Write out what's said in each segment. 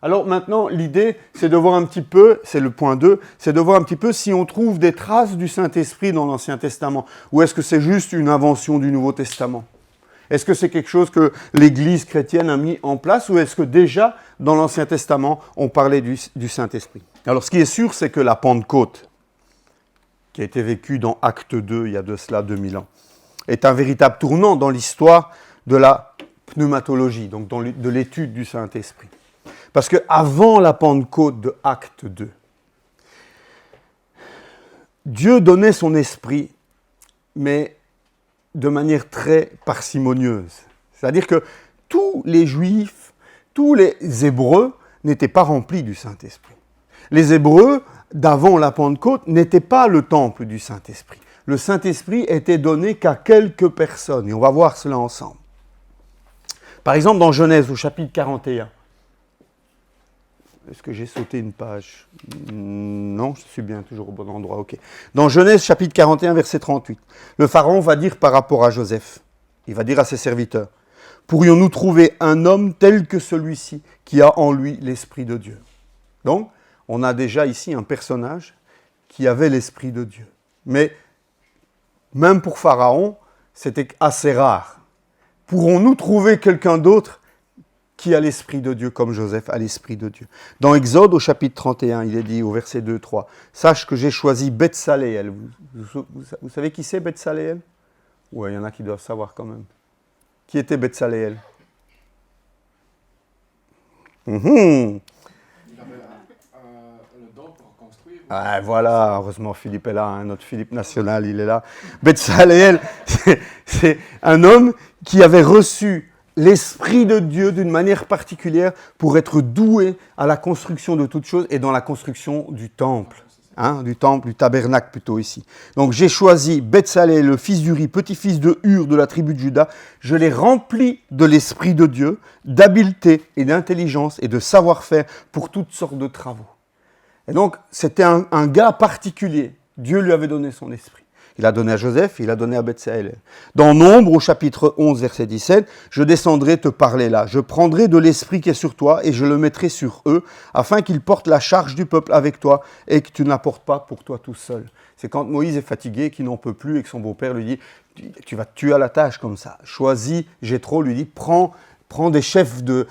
Alors maintenant, l'idée, c'est de voir un petit peu, c'est le point 2, c'est de voir un petit peu si on trouve des traces du Saint-Esprit dans l'Ancien Testament, ou est-ce que c'est juste une invention du Nouveau Testament ? Est-ce que c'est quelque chose que l'Église chrétienne a mis en place, ou est-ce que déjà, dans l'Ancien Testament, on parlait du Saint-Esprit ? Alors ce qui est sûr, c'est que la Pentecôte, qui a été vécue dans Acte 2, il y a de cela 2000 ans, est un véritable tournant dans l'histoire de la pneumatologie, donc de l'étude du Saint-Esprit. Parce qu'avant la Pentecôte de Acte 2, Dieu donnait son esprit, mais de manière très parcimonieuse. C'est-à-dire que tous les Juifs, tous les Hébreux n'étaient pas remplis du Saint-Esprit. Les Hébreux, d'avant la Pentecôte, n'étaient pas le temple du Saint-Esprit. Le Saint-Esprit était donné qu'à quelques personnes, et on va voir cela ensemble. Par exemple, dans Genèse, au chapitre 41, est-ce que j'ai sauté une page ? Non, je suis bien toujours au bon endroit, ok. Dans Genèse, chapitre 41, verset 38, le Pharaon va dire par rapport à Joseph, il va dire à ses serviteurs, « Pourrions-nous trouver un homme tel que celui-ci qui a en lui l'Esprit de Dieu ?» Donc, on a déjà ici un personnage qui avait l'Esprit de Dieu. Mais, même pour Pharaon, c'était assez rare. Pourrons-nous trouver quelqu'un d'autre qui a l'Esprit de Dieu, comme Joseph a l'Esprit de Dieu. Dans Exode, au chapitre 31, il est dit au verset 2-3, « Sache que j'ai choisi Betsaléel. » Vous savez qui c'est Betsaléel ? Oui, il y en a qui doivent savoir quand même. Qui était Betsaléel ? Il avait le don pour construire. Ah, voilà, heureusement Philippe est là, hein, notre Philippe national, il est là. Betsaléel, c'est un homme qui avait reçu l'Esprit de Dieu d'une manière particulière pour être doué à la construction de toutes choses et dans la construction du temple. Du tabernacle plutôt ici. Donc j'ai choisi Betsaléel, le fils d'Uri, petit-fils de Hur de la tribu de Juda. Je l'ai rempli de l'Esprit de Dieu, d'habileté et d'intelligence et de savoir-faire pour toutes sortes de travaux. Et donc c'était un gars particulier. Dieu lui avait donné son esprit. Il a donné à Joseph, il a donné à Betsaléel. Dans Nombre, au chapitre 11, verset 17, « Je descendrai te parler là. Je prendrai de l'esprit qui est sur toi et je le mettrai sur eux, afin qu'ils portent la charge du peuple avec toi et que tu ne la portes pas pour toi tout seul. » C'est quand Moïse est fatigué, qu'il n'en peut plus et que son beau-père lui dit « Tu vas te tuer à la tâche comme ça. » Choisis, Jéthro lui dit « Prends des chefs de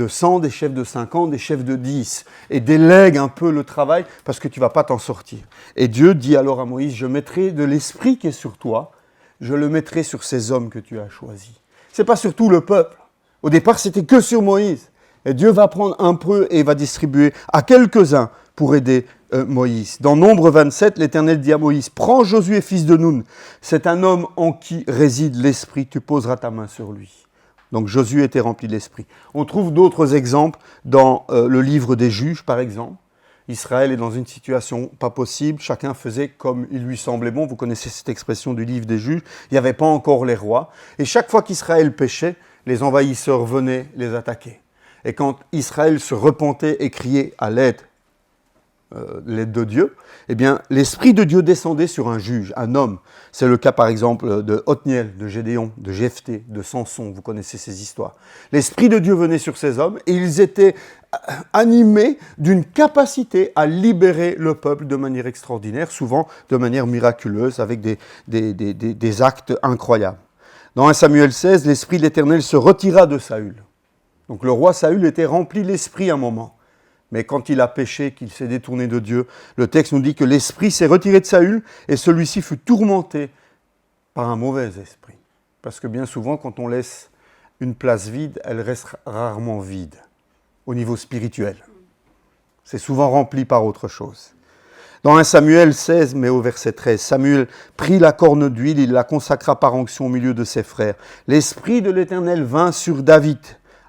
100, des chefs de 50, des chefs de 10 et délègue un peu le travail parce que tu ne vas pas t'en sortir. » Et Dieu dit alors à Moïse, « Je mettrai de l'esprit qui est sur toi, je le mettrai sur ces hommes que tu as choisis. » Ce n'est pas sur tout le peuple. Au départ, c'était que sur Moïse. Et Dieu va prendre un peu et va distribuer à quelques-uns pour aider Moïse. Dans Nombre 27, l'Éternel dit à Moïse, « Prends Josué, fils de Nun, c'est un homme en qui réside l'esprit, tu poseras ta main sur lui. » Donc Josué était rempli de l'esprit. On trouve d'autres exemples dans le livre des Juges, par exemple. Israël est dans une situation pas possible, chacun faisait comme il lui semblait bon. Vous connaissez cette expression du livre des Juges. Il n'y avait pas encore les rois. Et chaque fois qu'Israël péchait, les envahisseurs venaient les attaquer. Et quand Israël se repentait et criait à l'aide de Dieu, eh bien, l'Esprit de Dieu descendait sur un juge, un homme. C'est le cas, par exemple, de Othniel, de Gédéon, de Jephthé, de Samson. Vous connaissez ces histoires. L'Esprit de Dieu venait sur ces hommes et ils étaient animés d'une capacité à libérer le peuple de manière extraordinaire, souvent de manière miraculeuse, avec des actes incroyables. Dans 1 Samuel 16, l'Esprit de l'Éternel se retira de Saül. Donc le roi Saül était rempli de l'Esprit à un moment. Mais quand il a péché, qu'il s'est détourné de Dieu, le texte nous dit que l'esprit s'est retiré de Saül et celui-ci fut tourmenté par un mauvais esprit. Parce que bien souvent, quand on laisse une place vide, elle reste rarement vide au niveau spirituel. C'est souvent rempli par autre chose. Dans 1 Samuel 16, mais au verset 13, Samuel prit la corne d'huile, il la consacra par onction au milieu de ses frères. L'Esprit de l'Éternel vint sur David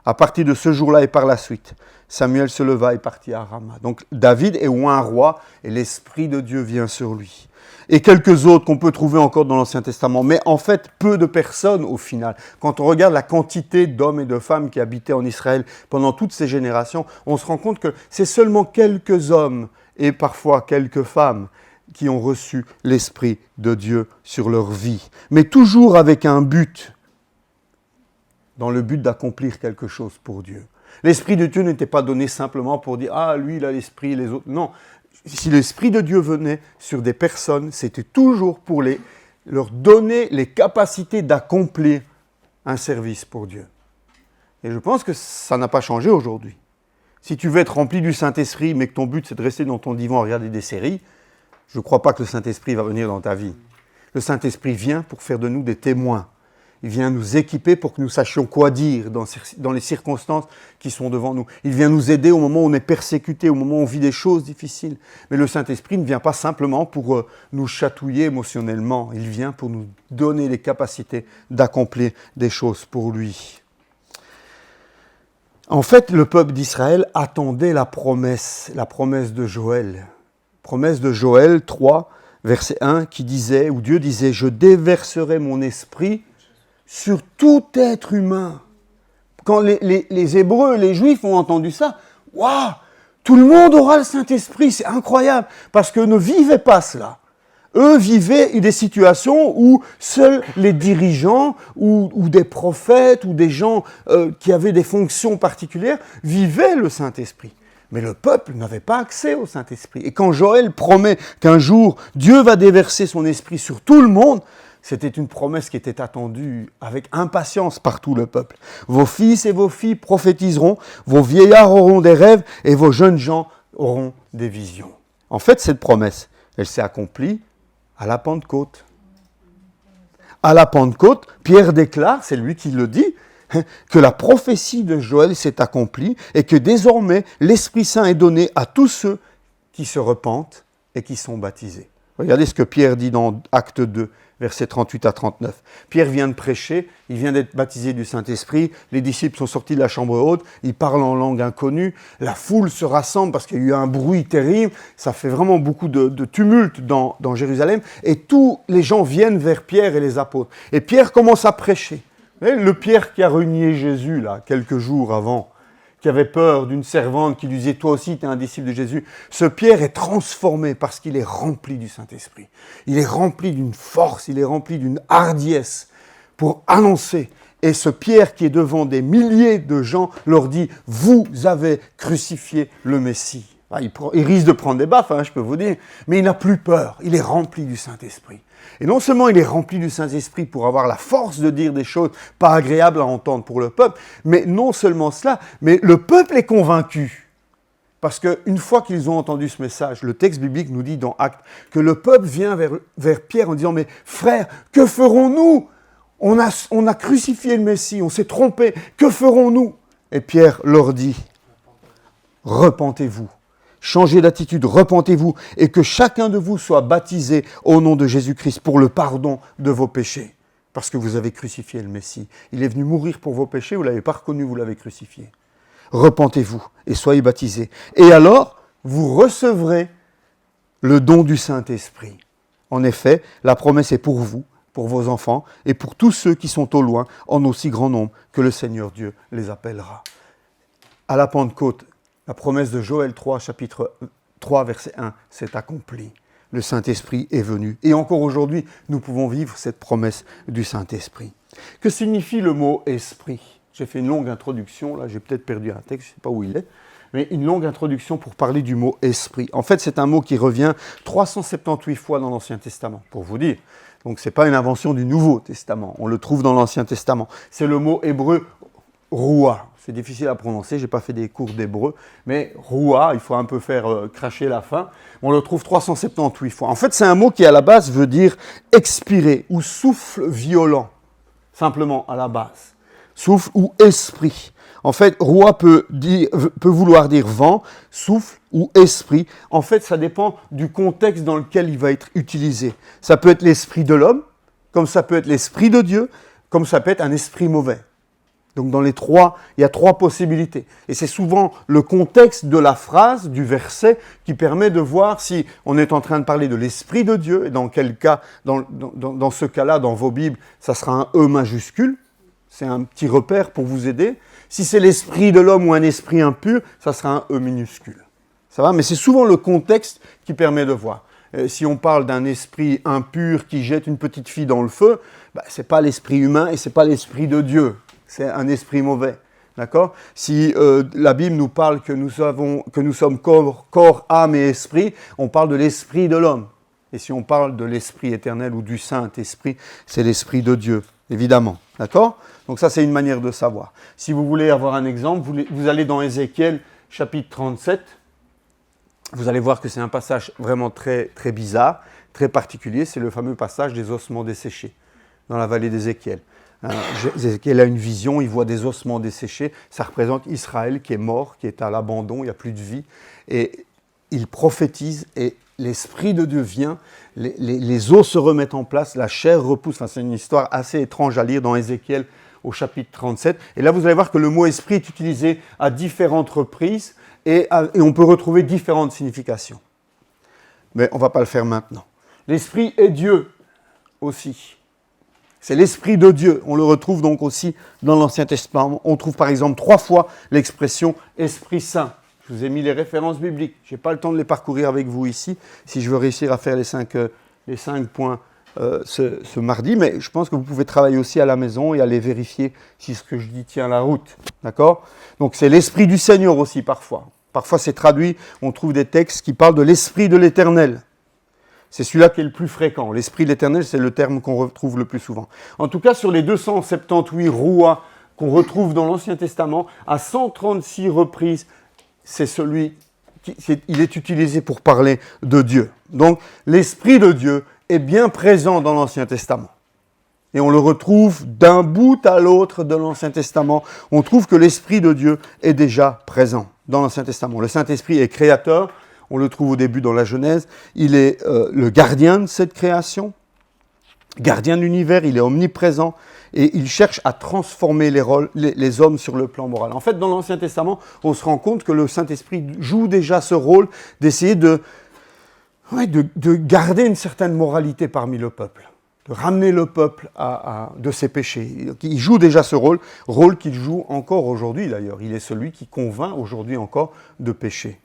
à partir de ce jour-là et par la suite. Samuel se leva et partit à Rama. Donc David est un roi et l'Esprit de Dieu vient sur lui. Et quelques autres qu'on peut trouver encore dans l'Ancien Testament, mais en fait peu de personnes au final. Quand on regarde la quantité d'hommes et de femmes qui habitaient en Israël pendant toutes ces générations, on se rend compte que c'est seulement quelques hommes et parfois quelques femmes qui ont reçu l'Esprit de Dieu sur leur vie. Mais toujours avec un but, dans le but d'accomplir quelque chose pour Dieu. L'Esprit de Dieu n'était pas donné simplement pour dire « Ah, lui, il a l'Esprit, les autres... » Non, si l'Esprit de Dieu venait sur des personnes, c'était toujours pour leur donner les capacités d'accomplir un service pour Dieu. Et je pense que ça n'a pas changé aujourd'hui. Si tu veux être rempli du Saint-Esprit, mais que ton but c'est de rester dans ton divan à regarder des séries, je ne crois pas que le Saint-Esprit va venir dans ta vie. Le Saint-Esprit vient pour faire de nous des témoins. Il vient nous équiper pour que nous sachions quoi dire dans les circonstances qui sont devant nous. Il vient nous aider au moment où on est persécuté, au moment où on vit des choses difficiles. Mais le Saint-Esprit ne vient pas simplement pour nous chatouiller émotionnellement. Il vient pour nous donner les capacités d'accomplir des choses pour lui. En fait, le peuple d'Israël attendait la promesse de Joël. Promesse de Joël 3, verset 1, qui disait, où Dieu disait « Je déverserai mon esprit sur tout être humain. » Quand les Hébreux, les Juifs ont entendu ça, waouh, tout le monde aura le Saint-Esprit, c'est incroyable, parce qu'eux ne vivaient pas cela. Eux vivaient des situations où seuls les dirigeants ou des prophètes ou des gens qui avaient des fonctions particulières vivaient le Saint-Esprit. Mais le peuple n'avait pas accès au Saint-Esprit. Et quand Joël promet qu'un jour Dieu va déverser son esprit sur tout le monde, c'était une promesse qui était attendue avec impatience par tout le peuple. Vos fils et vos filles prophétiseront, vos vieillards auront des rêves et vos jeunes gens auront des visions. En fait, cette promesse, elle s'est accomplie à la Pentecôte. À la Pentecôte, Pierre déclare, c'est lui qui le dit, que la prophétie de Joël s'est accomplie et que désormais l'Esprit Saint est donné à tous ceux qui se repentent et qui sont baptisés. Regardez ce que Pierre dit dans Acte 2, versets 38 à 39. Pierre vient de prêcher, il vient d'être baptisé du Saint-Esprit, les disciples sont sortis de la chambre haute, ils parlent en langue inconnue, la foule se rassemble parce qu'il y a eu un bruit terrible, ça fait vraiment beaucoup de tumulte dans Jérusalem, et tous les gens viennent vers Pierre et les apôtres. Et Pierre commence à prêcher. Vous voyez, le Pierre qui a renié Jésus, là, quelques jours avant, qui avait peur d'une servante qui lui disait « Toi aussi, tu es un disciple de Jésus », ce Pierre est transformé parce qu'il est rempli du Saint-Esprit. Il est rempli d'une force, il est rempli d'une hardiesse pour annoncer. Et ce Pierre qui est devant des milliers de gens leur dit « Vous avez crucifié le Messie ». Il risque de prendre des baffes, je peux vous dire, mais il n'a plus peur, il est rempli du Saint-Esprit. Et non seulement il est rempli du Saint-Esprit pour avoir la force de dire des choses pas agréables à entendre pour le peuple, mais non seulement cela, mais le peuple est convaincu. Parce qu'une fois qu'ils ont entendu ce message, le texte biblique nous dit dans Actes que le peuple vient vers Pierre en disant « Mais frère, que ferons-nous ? On a crucifié le Messie, on s'est trompé, que ferons-nous » Et Pierre leur dit « Repentez-vous. Changez d'attitude, repentez-vous et que chacun de vous soit baptisé au nom de Jésus-Christ pour le pardon de vos péchés. Parce que vous avez crucifié le Messie. Il est venu mourir pour vos péchés, vous ne l'avez pas reconnu, vous l'avez crucifié. Repentez-vous et soyez baptisés. Et alors, vous recevrez le don du Saint-Esprit. En effet, la promesse est pour vous, pour vos enfants et pour tous ceux qui sont au loin, en aussi grand nombre que le Seigneur Dieu les appellera. À la Pentecôte, la promesse de Joël 3, chapitre 3, verset 1, s'est accomplie. Le Saint-Esprit est venu. Et encore aujourd'hui, nous pouvons vivre cette promesse du Saint-Esprit. Que signifie le mot « esprit » ? J'ai fait une longue introduction, là j'ai peut-être perdu un texte, je ne sais pas où il est, mais une longue introduction pour parler du mot « esprit ». En fait, c'est un mot qui revient 378 fois dans l'Ancien Testament, pour vous dire. Donc, ce n'est pas une invention du Nouveau Testament, on le trouve dans l'Ancien Testament. C'est le mot hébreu « roua ». C'est difficile à prononcer, je n'ai pas fait des cours d'hébreu, mais « roua », il faut un peu faire cracher la fin. On le trouve 378 fois. En fait, c'est un mot qui, à la base, veut dire « expirer » ou « souffle violent », simplement à la base. Souffle ou esprit. En fait, « roua » peut vouloir dire vent, souffle ou esprit. En fait, ça dépend du contexte dans lequel il va être utilisé. Ça peut être l'esprit de l'homme, comme ça peut être l'esprit de Dieu, comme ça peut être un esprit mauvais. Donc dans les trois, il y a trois possibilités. Et c'est souvent le contexte de la phrase, du verset, qui permet de voir si on est en train de parler de l'Esprit de Dieu, et dans quel cas, dans ce cas-là, dans vos Bibles, ça sera un E majuscule. C'est un petit repère pour vous aider. Si c'est l'esprit de l'homme ou un esprit impur, ça sera un E minuscule. Ça va ? Mais c'est souvent le contexte qui permet de voir. Si on parle d'un esprit impur qui jette une petite fille dans le feu, ce n'est pas l'esprit humain et ce n'est pas l'esprit de Dieu. C'est un esprit mauvais. D'accord? Si la Bible nous parle que nous sommes corps, âme et esprit, on parle de l'esprit de l'homme. Et si on parle de l'esprit éternel ou du Saint-Esprit, c'est l'esprit de Dieu, évidemment. D'accord? Donc ça, c'est une manière de savoir. Si vous voulez avoir un exemple, vous allez dans Ézéchiel, chapitre 37. Vous allez voir que c'est un passage vraiment très, très bizarre, très particulier. C'est le fameux passage des ossements desséchés dans la vallée d'Ézéchiel. Ézéchiel a une vision, il voit des ossements desséchés. Ça représente Israël qui est mort, qui est à l'abandon, il n'y a plus de vie. Et il prophétise et l'Esprit de Dieu vient, les os se remettent en place, la chair repousse. Enfin, c'est une histoire assez étrange à lire dans Ézéchiel au chapitre 37. Et là, vous allez voir que le mot esprit est utilisé à différentes reprises et on peut retrouver différentes significations. Mais on ne va pas le faire maintenant. L'esprit est Dieu aussi. C'est l'Esprit de Dieu. On le retrouve donc aussi dans l'Ancien Testament. On trouve par exemple 3 fois l'expression Esprit Saint. Je vous ai mis les références bibliques. Je n'ai pas le temps de les parcourir avec vous ici, si je veux réussir à faire les 5 points ce mardi. Mais je pense que vous pouvez travailler aussi à la maison et aller vérifier si ce que je dis tient la route. D'accord? Donc c'est l'Esprit du Seigneur aussi parfois. Parfois c'est traduit, on trouve des textes qui parlent de l'Esprit de l'Éternel. C'est celui-là qui est le plus fréquent. L'Esprit de l'Éternel, c'est le terme qu'on retrouve le plus souvent. En tout cas, sur les 278 rouas qu'on retrouve dans l'Ancien Testament, à 136 reprises, il est utilisé pour parler de Dieu. Donc, l'Esprit de Dieu est bien présent dans l'Ancien Testament. Et on le retrouve d'un bout à l'autre de l'Ancien Testament. On trouve que l'Esprit de Dieu est déjà présent dans l'Ancien Testament. Le Saint-Esprit est créateur. On le trouve au début dans la Genèse. Il est le gardien de cette création, gardien de l'univers, il est omniprésent et il cherche à transformer les hommes sur le plan moral. En fait, dans l'Ancien Testament, on se rend compte que le Saint-Esprit joue déjà ce rôle d'essayer de garder une certaine moralité parmi le peuple, de ramener le peuple de ses péchés. Il joue déjà ce rôle qu'il joue encore aujourd'hui d'ailleurs. Il est celui qui convainc aujourd'hui encore de pécher.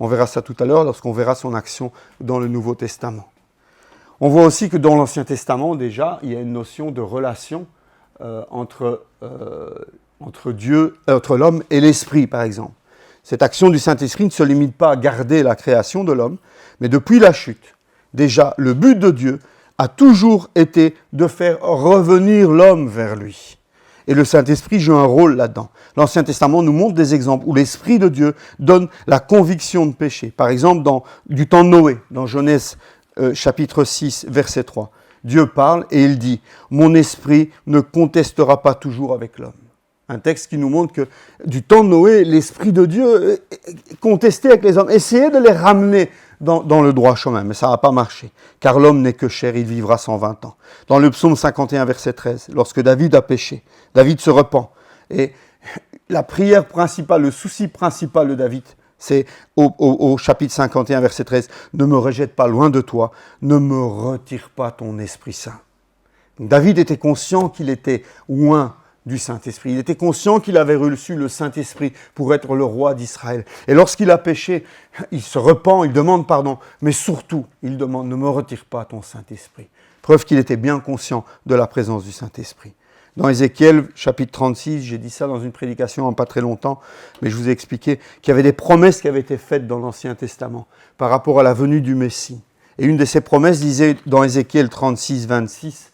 On verra ça tout à l'heure lorsqu'on verra son action dans le Nouveau Testament. On voit aussi que dans l'Ancien Testament, déjà, il y a une notion de relation entre l'homme et l'Esprit, par exemple. Cette action du Saint-Esprit ne se limite pas à garder la création de l'homme, mais depuis la chute, déjà, le but de Dieu a toujours été de faire revenir l'homme vers lui. Et le Saint-Esprit joue un rôle là-dedans. L'Ancien Testament nous montre des exemples où l'Esprit de Dieu donne la conviction de péché. Par exemple, du temps de Noé, dans Genèse chapitre 6, verset 3. Dieu parle et il dit « Mon esprit ne contestera pas toujours avec l'homme ». Un texte qui nous montre que du temps de Noé, l'Esprit de Dieu contestait avec les hommes, essayait de les ramener dans le droit chemin, mais ça n'a pas marché. Car l'homme n'est que chair, il vivra 120 ans. Dans le psaume 51, verset 13, lorsque David a péché, David se repent. Et la prière principale, le souci principal de David, c'est au chapitre 51, verset 13, « Ne me rejette pas loin de toi, ne me retire pas ton Esprit Saint. » David était conscient qu'il était loin du Saint-Esprit. Il était conscient qu'il avait reçu le Saint-Esprit pour être le roi d'Israël. Et lorsqu'il a péché, il se repent, il demande pardon, mais surtout, il demande « Ne me retire pas ton Saint-Esprit. » Preuve qu'il était bien conscient de la présence du Saint-Esprit. Dans Ézéchiel, chapitre 36, j'ai dit ça dans une prédication en pas très longtemps, mais je vous ai expliqué qu'il y avait des promesses qui avaient été faites dans l'Ancien Testament par rapport à la venue du Messie. Et une de ces promesses disait dans Ézéchiel 36, 26,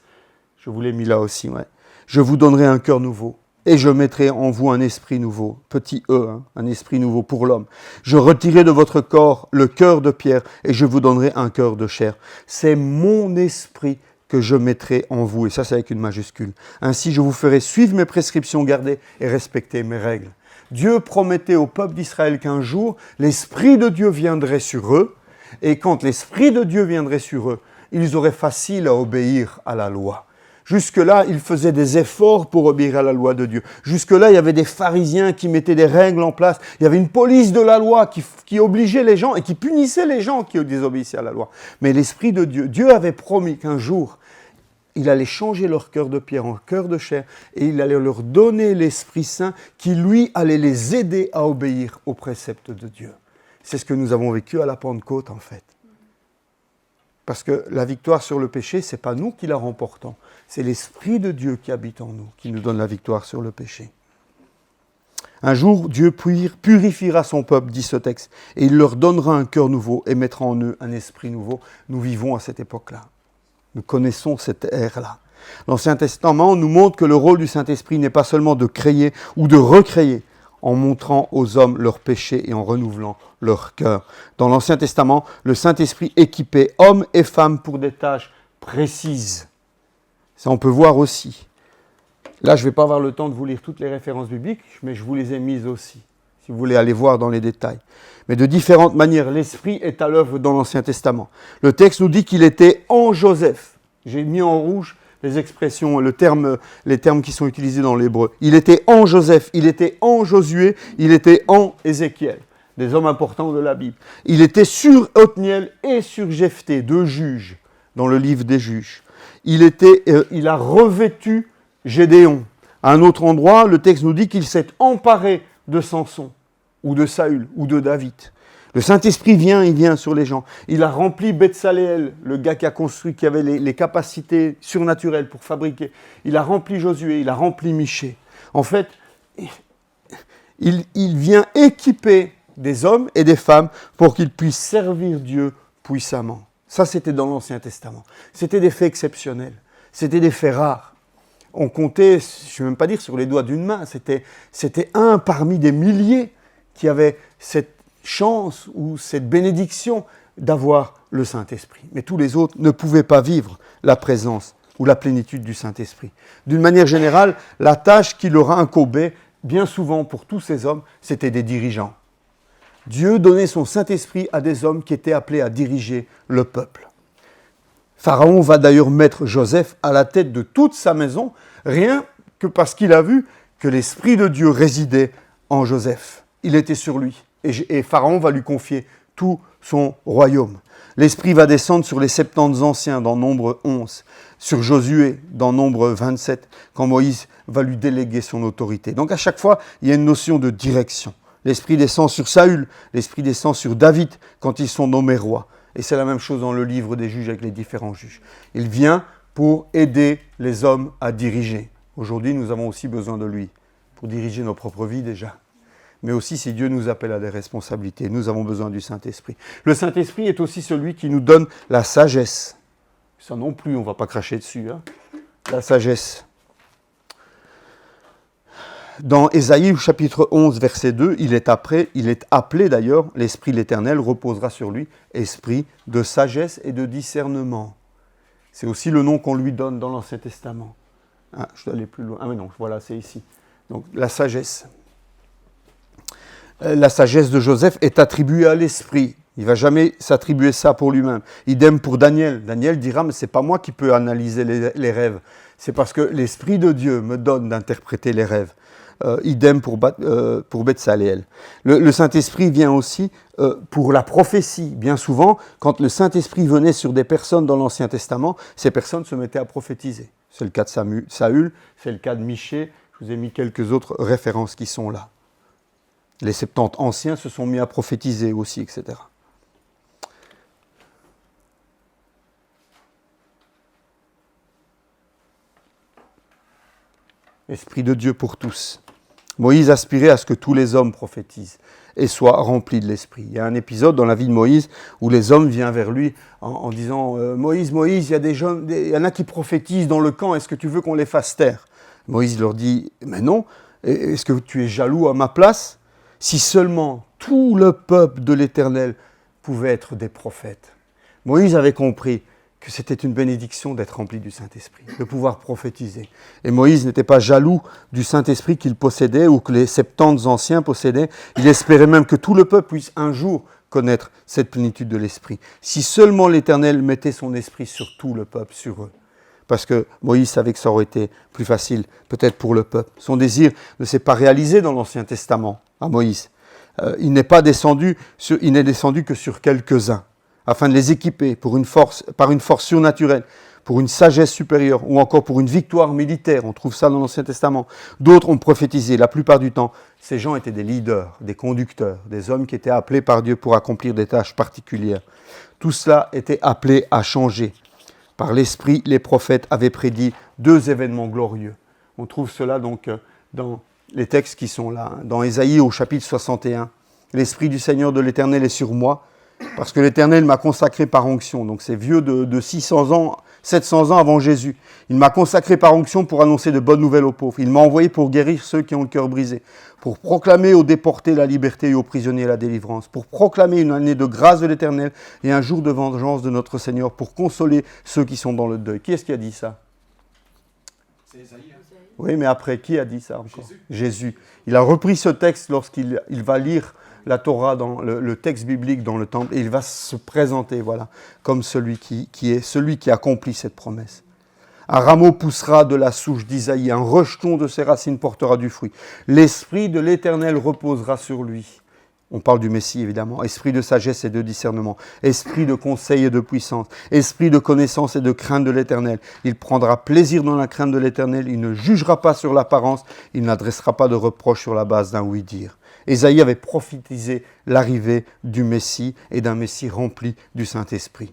je vous l'ai mis là aussi, ouais. Je vous donnerai un cœur nouveau et je mettrai en vous un esprit nouveau, petit e, un esprit nouveau pour l'homme. Je retirerai de votre corps le cœur de pierre et je vous donnerai un cœur de chair. C'est mon esprit que je mettrai en vous, et ça c'est avec une majuscule. Ainsi je vous ferai suivre mes prescriptions, garder et respecter mes règles. Dieu promettait au peuple d'Israël qu'un jour, l'Esprit de Dieu viendrait sur eux, et quand l'Esprit de Dieu viendrait sur eux, ils auraient facile à obéir à la loi. Jusque-là, ils faisaient des efforts pour obéir à la loi de Dieu. Jusque-là, il y avait des pharisiens qui mettaient des règles en place. Il y avait une police de la loi qui obligeait les gens et qui punissait les gens qui désobéissaient à la loi. Mais l'Esprit de Dieu, Dieu avait promis qu'un jour, il allait changer leur cœur de pierre en cœur de chair et il allait leur donner l'Esprit Saint qui, lui, allait les aider à obéir aux préceptes de Dieu. C'est ce que nous avons vécu à la Pentecôte, en fait. Parce que la victoire sur le péché, ce n'est pas nous qui la remportons. C'est l'Esprit de Dieu qui habite en nous, qui nous donne la victoire sur le péché. Un jour, Dieu purifiera son peuple, dit ce texte, et il leur donnera un cœur nouveau et mettra en eux un esprit nouveau. Nous vivons à cette époque-là. Nous connaissons cette ère-là. L'Ancien Testament nous montre que le rôle du Saint-Esprit n'est pas seulement de créer ou de recréer, en montrant aux hommes leurs péchés et en renouvelant leur cœur. Dans l'Ancien Testament, le Saint-Esprit équipait hommes et femmes pour des tâches précises. Ça, on peut voir aussi. Là, je ne vais pas avoir le temps de vous lire toutes les références bibliques, mais je vous les ai mises aussi, si vous voulez aller voir dans les détails. Mais de différentes manières, l'Esprit est à l'œuvre dans l'Ancien Testament. Le texte nous dit qu'il était en Joseph. J'ai mis en rouge les expressions, les termes qui sont utilisés dans l'hébreu. Il était en Joseph, il était en Josué, il était en Ézéchiel, des hommes importants de la Bible. Il était sur Othniel et sur Jephthé, deux juges, dans le livre des juges. Il a revêtu Gédéon. À un autre endroit, le texte nous dit qu'il s'est emparé de Samson, ou de Saül, ou de David. Le Saint-Esprit il vient sur les gens. Il a rempli Betsaléel, le gars qui a construit, qui avait les capacités surnaturelles pour fabriquer. Il a rempli Josué, il a rempli Michée. En fait, il vient équiper des hommes et des femmes pour qu'ils puissent servir Dieu puissamment. Ça, c'était dans l'Ancien Testament. C'était des faits exceptionnels. C'était des faits rares. On comptait, je ne vais même pas dire sur les doigts d'une main, c'était un parmi des milliers qui avait cette chance ou cette bénédiction d'avoir le Saint-Esprit. Mais tous les autres ne pouvaient pas vivre la présence ou la plénitude du Saint-Esprit. D'une manière générale, la tâche qui leur incombait, bien souvent pour tous ces hommes, c'était des dirigeants. Dieu donnait son Saint-Esprit à des hommes qui étaient appelés à diriger le peuple. Pharaon va d'ailleurs mettre Joseph à la tête de toute sa maison, rien que parce qu'il a vu que l'Esprit de Dieu résidait en Joseph. Il était sur lui. Et Pharaon va lui confier tout son royaume. L'Esprit va descendre sur les 70 anciens dans Nombre 11, sur Josué dans Nombre 27, quand Moïse va lui déléguer son autorité. Donc à chaque fois, il y a une notion de direction. L'Esprit descend sur Saül, l'Esprit descend sur David quand ils sont nommés rois. Et c'est la même chose dans le livre des juges avec les différents juges. Il vient pour aider les hommes à diriger. Aujourd'hui, nous avons aussi besoin de lui, pour diriger nos propres vies déjà. Mais aussi, si Dieu nous appelle à des responsabilités, nous avons besoin du Saint-Esprit. Le Saint-Esprit est aussi celui qui nous donne la sagesse. Ça non plus, on ne va pas cracher dessus. Hein. La sagesse. Dans Ésaïe chapitre 11, verset 2, il est appelé d'ailleurs, l'Esprit de l'Éternel reposera sur lui, esprit de sagesse et de discernement. C'est aussi le nom qu'on lui donne dans l'Ancien Testament. Ah, je dois aller plus loin. Ah mais non, voilà, c'est ici. Donc la sagesse. La sagesse de Joseph est attribuée à l'Esprit. Il ne va jamais s'attribuer ça pour lui-même. Idem pour Daniel. Daniel dira, mais ce n'est pas moi qui peux analyser les rêves. C'est parce que l'Esprit de Dieu me donne d'interpréter les rêves. Idem pour Betsaléel. Le Saint-Esprit vient aussi pour la prophétie. Bien souvent, quand le Saint-Esprit venait sur des personnes dans l'Ancien Testament, ces personnes se mettaient à prophétiser. C'est le cas de Saül, c'est le cas de Michée. Je vous ai mis quelques autres références qui sont là. Les 70 anciens se sont mis à prophétiser aussi, etc. Esprit de Dieu pour tous. Moïse aspirait à ce que tous les hommes prophétisent et soient remplis de l'Esprit. Il y a un épisode dans la vie de Moïse où les hommes viennent vers lui en disant « Moïse, il y en a qui prophétisent dans le camp, est-ce que tu veux qu'on les fasse taire ?» Moïse leur dit « Mais non, est-ce que tu es jaloux à ma place ? Si seulement tout le peuple de l'Éternel pouvait être des prophètes. » Moïse avait compris que c'était une bénédiction d'être rempli du Saint-Esprit, de pouvoir prophétiser. Et Moïse n'était pas jaloux du Saint-Esprit qu'il possédait ou que les 70 anciens possédaient. Il espérait même que tout le peuple puisse un jour connaître cette plénitude de l'Esprit. Si seulement l'Éternel mettait son Esprit sur tout le peuple, sur eux. Parce que Moïse savait que ça aurait été plus facile, peut-être pour le peuple. Son désir ne s'est pas réalisé dans l'Ancien Testament, à Moïse. Il n'est descendu que sur quelques-uns, afin de les équiper par une force surnaturelle, pour une sagesse supérieure, ou encore pour une victoire militaire. On trouve ça dans l'Ancien Testament. D'autres ont prophétisé. La plupart du temps, ces gens étaient des leaders, des conducteurs, des hommes qui étaient appelés par Dieu pour accomplir des tâches particulières. Tout cela était appelé à changer. Par l'Esprit, les prophètes avaient prédit 2 événements glorieux. On trouve cela donc dans les textes qui sont là. Dans Ésaïe au chapitre 61, « L'Esprit du Seigneur de l'Éternel est sur moi, parce que l'Éternel m'a consacré par onction. » Donc c'est vieux de 600 ans, 700 ans avant Jésus. « Il m'a consacré par onction pour annoncer de bonnes nouvelles aux pauvres. Il m'a envoyé pour guérir ceux qui ont le cœur brisé, pour proclamer aux déportés la liberté et aux prisonniers la délivrance, pour proclamer une année de grâce de l'Éternel et un jour de vengeance de notre Seigneur, pour consoler ceux qui sont dans le deuil. » Qui est-ce qui a dit ça? C'est Ésaïe. Hein. Oui, mais après, qui a dit ça encore? Jésus. Il a repris ce texte lorsqu'il va lire la Torah, dans le texte biblique dans le temple, et il va se présenter, voilà, comme celui qui accomplit cette promesse. Un rameau poussera de la souche d'Isaïe, un rejeton de ses racines portera du fruit. L'Esprit de l'Éternel reposera sur lui. On parle du Messie, évidemment. Esprit de sagesse et de discernement. Esprit de conseil et de puissance. Esprit de connaissance et de crainte de l'Éternel. Il prendra plaisir dans la crainte de l'Éternel. Il ne jugera pas sur l'apparence. Il n'adressera pas de reproche sur la base d'un oui-dire. Ésaïe avait prophétisé l'arrivée du Messie et d'un Messie rempli du Saint-Esprit.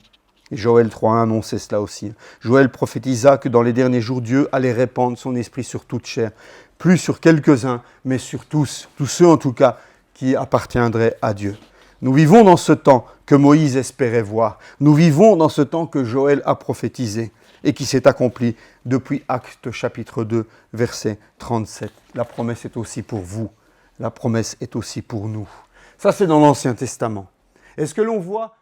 Et Joël 3.1 annonçait cela aussi. Joël prophétisa que dans les derniers jours, Dieu allait répandre son esprit sur toute chair. Plus sur quelques-uns, mais sur tous ceux en tout cas, qui appartiendraient à Dieu. Nous vivons dans ce temps que Moïse espérait voir. Nous vivons dans ce temps que Joël a prophétisé et qui s'est accompli depuis Actes chapitre 2, verset 37. La promesse est aussi pour vous. La promesse est aussi pour nous. Ça, c'est dans l'Ancien Testament. Est-ce que l'on voit